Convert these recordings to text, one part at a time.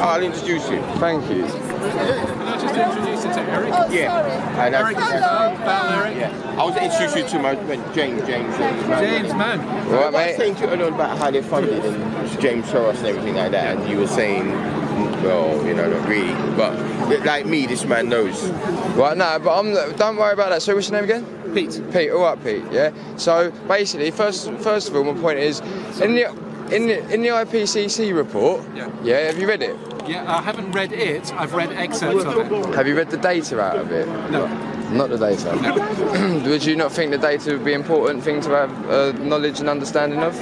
I'll introduce you. Thank you. Can I just introduce you to Eric? Oh, Yeah. sorry. Eric, Val, Eric. Yeah. I was introduced you to my friend James. James, man. Right, I was mate. saying to you about how they're funded and James Soros and everything like that, and you were saying, well, you know, not really, but like me, this man knows. Right, no, but don't worry about that. So what's your name again? Pete. Pete. All right, Pete. Yeah. So basically, first of all, my point is, in the IPCC report. Yeah. Yeah. Have you read it? Yeah, I haven't read it. I've read excerpts of it. Have you read the data out of it? No. Not the data. No. Would you not think the data would be an important thing to have knowledge and understanding of?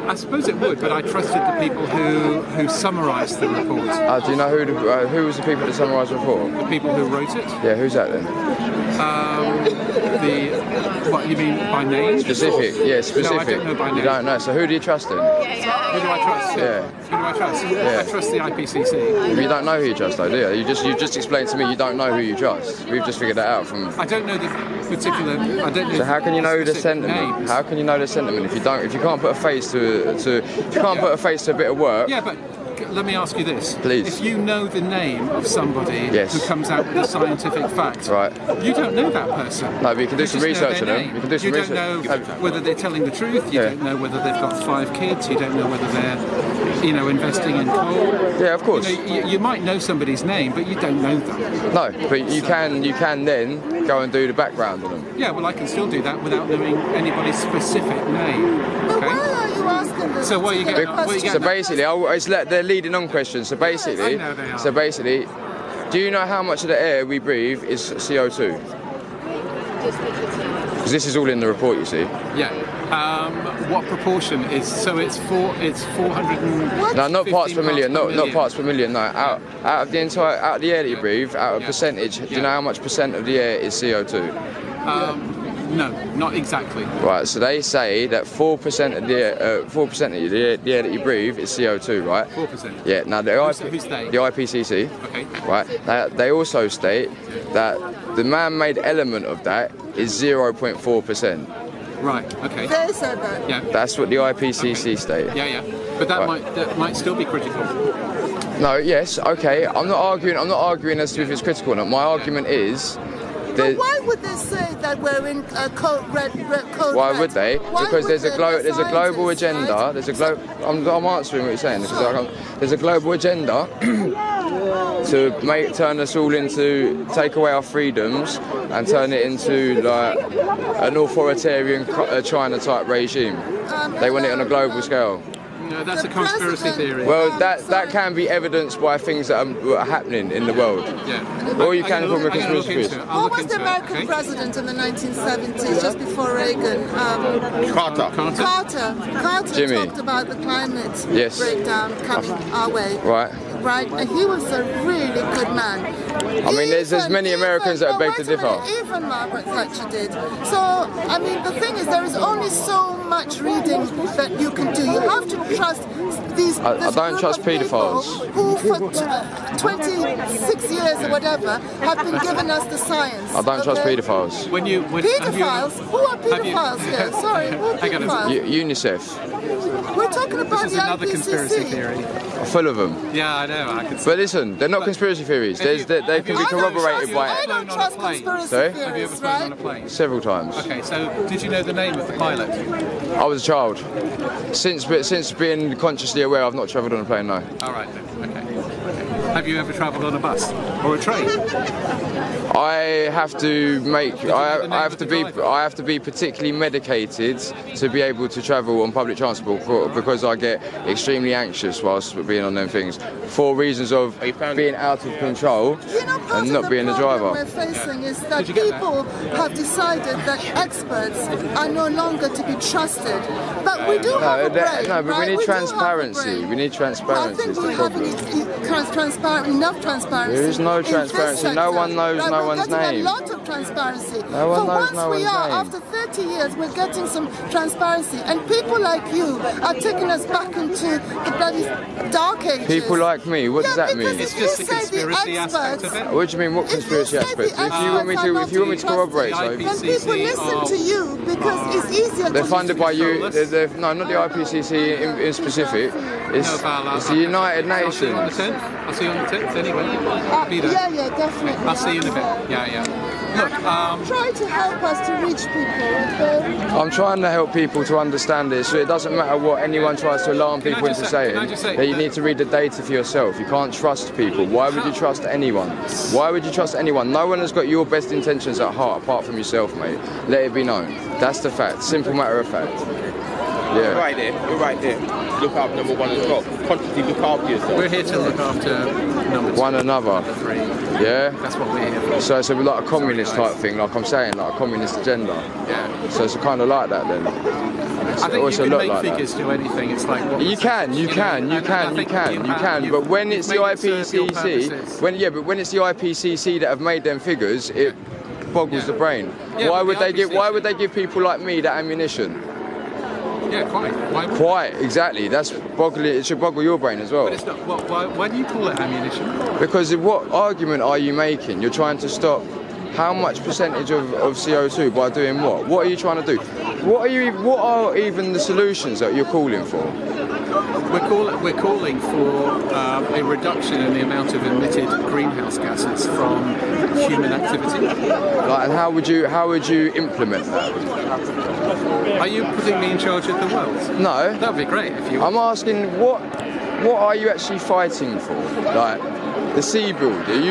I suppose it would, but I trusted the people who summarised the report. Do you know who was the people that summarised the report? The people who wrote it. Yeah, who's that then? What you mean by name? Specific, yeah, specific. No, I don't know by name. You don't know, so who do you trust then? Who do I trust? Yeah. Who do I trust? Yeah. I trust the IPCC. You don't know who you trust though, do you? You've just explained to me you don't know who you trust. We've just figured that out from... I don't know the particular... I don't know. So how can you know the specific sentiment? names. How can you know the sentiment if you can't put a face to a bit of work? Yeah, but let me ask you this. Please. If you know the name of somebody Yes. who comes out with a scientific fact, Right. you don't know that person. No, but you can do You some just know research their on them. name. You can do some research. don't know whether they're telling the truth. You Yeah. don't know whether they've got 5 kids. You don't know whether they're, investing in coal. Yeah, of course. You might know somebody's name, but you don't know them. No, but you can then go and do the background on them. Yeah, well, I can still do that without knowing anybody's specific name. But Okay. why are you asking this? So what are you getting? What are you So getting? basically, they're leading on questions. So basically, I know they are. do you know how much of the air we breathe is CO2? Because this is all in the report, you see. Yeah. What proportion is? So it's 400. No, not parts per million. Not million. parts per million. No, out of the air that you breathe, out of percentage. Do you know how much percent of the air is CO2? No, not exactly. Right. So they say that 4% of the air, 4% of the air that you breathe is CO2, right? 4%. Yeah. Now Who's they? the IPCC. Okay. Right. They also state that the man-made element of that is 0.4%. Right. Okay. They said that. Yeah. That's what the IPCC state. Yeah. But that Right. might still be critical. No. Yes. Okay. I'm not arguing as to if it's critical or not. My argument is. But why would they say that we're in code red? Why would they? Why Because would there's a global scientists, agenda. right? There's a I'm answering what you're saying. There's a global agenda to turn us all into take away our freedoms and turn it into like an authoritarian China type regime. They want it on a global scale. No, that's The a conspiracy president- theory. Well, that can be evidenced by things that are happening in the world. Yeah. Or you I'm can gonna call them a look- I'm gonna look conspiracy into theory. it. I'll Who look was the into it, American okay? president in the 1970s, just before Reagan? Carter. Carter Jimmy. talked about the climate Yes. breakdown coming our way. Right. Right, and he was a really good man. I mean, there's many Americans that beg to differ. Even Margaret Thatcher did. So, I mean, the thing is, there is only so much reading that you can do. You have to trust these. I this don't group trust of people paedophiles. who, for 26 years or whatever, have been giving us the science. I don't trust okay? paedophiles. When you have Paedophiles? Who are have you- paedophiles here? Sorry, who are Hang on a paedophiles? UNICEF, We're talking about This is the another IPCC. conspiracy theory. full of them. Yeah, I know. I can see. But listen, they're not But conspiracy theories. have you- They have can you be ever corroborated trust- by I don't Flown on a trust plane. conspiracy Sorry? Have you ever theories, flown right? on a plane? several times. Okay, so did you know the name of the pilot? I was a child. Since being consciously aware, I've not travelled on a plane. No. All right then. Okay. Have you ever travelled on a bus or a train? I have to make. you know the name I have of to the be. driver? I have to be particularly medicated to be able to travel on public transport because I get extremely anxious whilst being on them things for reasons of being out of control You know, part and not of being the the problem driver. we're facing is that Did you get that? people have decided that experts are no longer to be trusted. But we do have a brain, No, but right? we need do have a transparency. brain. We need Well, I transparency. think Is the we have problem. transparency enough transparency. There is no in this transparency. sector. No one knows Right, no we're one's getting name. a lot of transparency. No one knows once no we one's are, name. after 30 years, we're getting some transparency. And people like you are taking us back into the bloody dark ages. People like me, what does that mean? It's just the conspiracy aspect of it. What do you mean? What conspiracy aspect? If you want me to corroborate, so When people listen to you because it's easier to they're funded by you. soulless. No, not the IPCC in specific. It's the United I'll see you on the Nations. 10th. I'll see you on the 10th anyway. Be there. yeah, definitely. I'll see you in a bit. Yeah. Look, Try to help us to reach people. I'm trying to help people to understand this. So it doesn't matter what anyone tries to alarm people into saying. That you need to read the data for yourself. You can't trust people. Why would you trust anyone? Why would you trust anyone? No one has got your best intentions at heart apart from yourself, mate. Let it be known. That's the fact. Simple matter of fact. Yeah. You're right there. You're right there. Look after number one as well. Consciously look after yourself. we're here to look after number 2. One another. 3. Yeah. That's what we're here for. So it's like a communist Sorry, type thing, like I'm saying, like a communist agenda. Yeah. So it's kind of like that then. I think you also can look make like that. figures do anything. It's like what You can. But when it's the IPCC, when it's the IPCC that have made them figures, it boggles the brain. Yeah, Why but would the they give? Why IPCC would they give people like me that ammunition? Yeah, quite. Why would- Quite exactly. That's boggling. It should boggle your brain as well. But it's not. Why do you call it ammunition? Because what argument are you making? You're trying to stop how much percentage of CO2 by doing what? What are you trying to do? What are even the solutions that you're calling for? We're calling for a reduction in the amount of emitted greenhouse gases from human activity. Like, and how would you implement that? Are you putting me in charge of the world? No. That'd be great if you. I'm asking what are you actually fighting for? Like the sea build. Do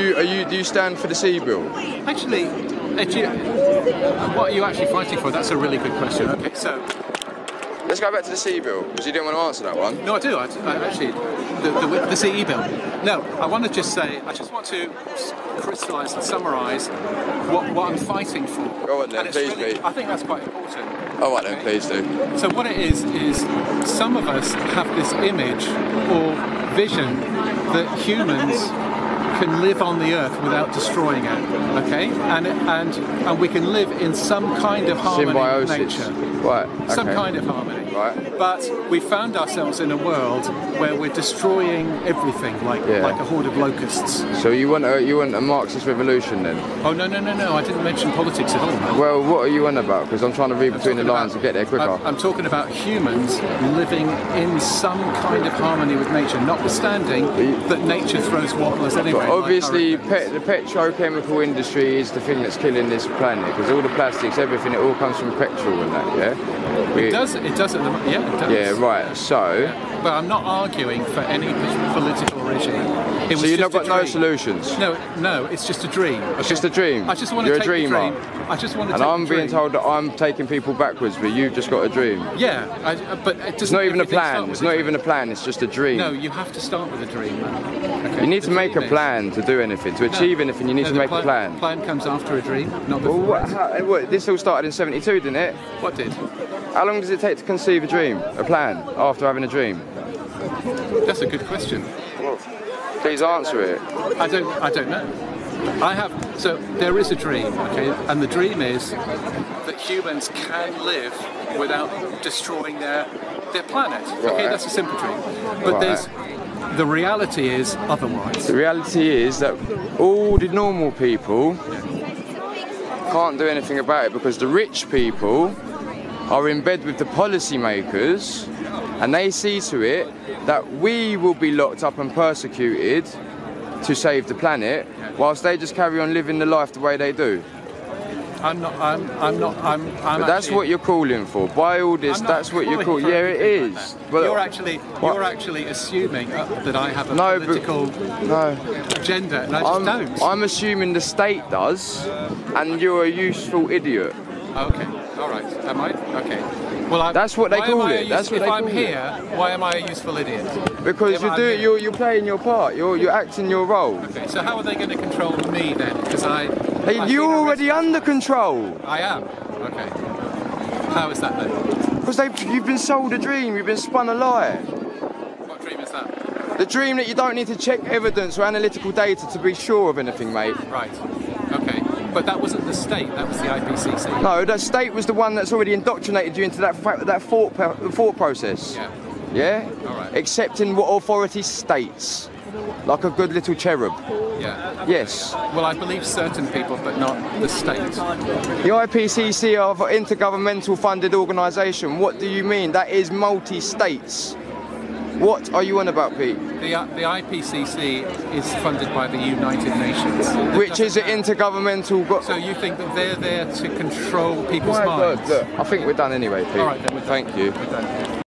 you stand for the sea build? Actually, what are you actually fighting for? That's a really good question. Okay, so. Let's go back to the sea bill, because you didn't want to answer that one. No, I do. I actually, the CE bill. No, I want to just say, I just want to crystallise and summarise what I'm fighting for. Go on then, And it's please, really, mate. I think that's quite important. All right then, please do. So what it is some of us have this image or vision that humans can live on the earth without destroying it, okay? And we can live in some kind of harmony with nature. Right. Okay. Some kind of harmony. Right. But we found ourselves in a world where we're destroying everything like a horde of locusts. So you want a Marxist revolution then? Oh no! I didn't mention politics at all. No. Well, what are you on about? Because I'm trying to read between the lines and get there quicker. I'm talking about humans living in some kind of harmony with nature, notwithstanding that nature throws wobblers anyway. But obviously, like the petrochemical industry is the thing that's killing this planet, because all the plastics, everything, it all comes from petrol and that, yeah? It does at the moment. Yeah, it does. Yeah, right. So. Yeah. But I'm not arguing for any political regime. So you've not got no solutions? No, it's just a dream. Okay? It's just a dream. I just want You're to a take dreamer. the dream. I just want to and take I'm the dream. being told that I'm taking people backwards, but you've just got a dream. Yeah, but it doesn't. It's not even a everything plan. start It's with not a even a dream. plan. It's just a dream. No, you have to start with a dream, man. Okay? You need to The make a dream is- plan to do anything. To achieve anything, you need to the make a plan. Plan comes after a dream, not Well, before. what, this all started in '72, didn't it? What did? How long does it take to conceive a dream, a plan, after having a dream? That's a good question. Please answer it. I don't know. So there is a dream, okay, and the dream is that humans can live without destroying their planet. Okay, Right. that's a simple dream. But Right. the reality is otherwise. The reality is that all the normal people can't do anything about it, because the rich people are in bed with the policymakers, and they see to it that we will be locked up and persecuted to save the planet, whilst they just carry on living the life the way they do. But that's what you're calling for. By all this, that's what you're calling. Yeah, it is. But You're actually assuming that I have a political agenda, and I just don't. I'm assuming the state does, and you're a useful idiot. Okay, all right. Am I? Okay. Well, that's what they call it. That's what if they I'm call here, why am I a useful idiot? Because you're playing your part. You're acting your role. Okay. So how are they going to control me then? Because you're already under control. I am. Okay. How is that then? Because you've been sold a dream. You've been spun a lie. What dream is that? The dream that you don't need to check evidence or analytical data to be sure of anything, mate. Right. Okay. But that wasn't the state, that was the IPCC. No, the state was the one that's already indoctrinated you into that thought process. Yeah. Yeah? All right. Accepting what authority states. Like a good little cherub. Yeah. Yes. Well, I believe certain people, but not the state. The IPCC are an intergovernmental funded organisation. What do you mean? That is multi-states. What are you on about, Pete? The IPCC is funded by the United Nations. Which is an intergovernmental... So you think that they're there to control people's My minds? God, look, I think we're done anyway, Pete. All right, then we're done. Thank you. We're done.